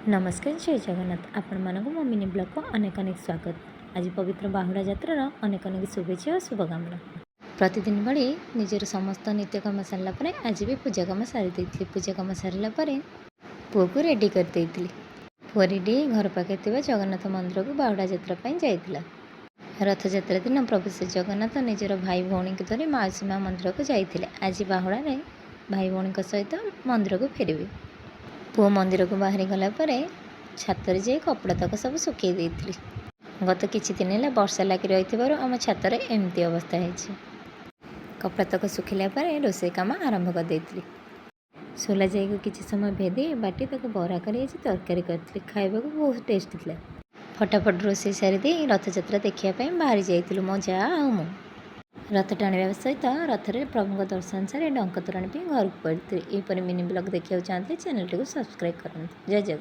नमस्कार जय जगन्नाथ आपण मानक मो मिनी ब्लॉग को अनेक अनेक स्वागत। आज पवित्र बाहुड़ा यात्रार अनेक अनेक शुभेच्छा और शुभकामना। प्रतिदिन भली निजर समस्त नित्यकर्म सारा पर आज भी पूजा कम सारी देती। पूजा कम सारा पुओ को रेडी कर देती। पुओ रेडी घर पाखे जगन्नाथ मंदिर को बाहुड़ा यात्रा जाइला। रथ यात्रा दिन प्रभु श्री जगन्नाथ निजर भाई भौणी को धरी माउसी माँ मंदिर को जाते। आज बाहुड़ा भाई भौणी सहित मंदिर को फेरवे। पुओ मंदिर को बाहरी गला छातर जाई कपड़ा तक सब सुखई देती। गत किछि दिन है वर्षा लगी रही आम छातर एमती अवस्था है। कपड़ा तक सुखिला रोषे काम आरंभ कर देती। सोला जाई को किछि समय भेदे बाटी तक बरा कर तरकारी करती। खाइबा को बहुत टेस्ट था। फटाफट रोषे सारी दे रथ यात्रा देखापी बाहरी जाइलु मो जा मु। रथ टाणिबा सहित रथ रे प्रभु दर्शन सारी डंक तोराणी घर को पड़ती। यहपर मिनी ब्लॉग देखा चाहते चैनल टी सब्सक्राइब करते। जय जगन्नाथ।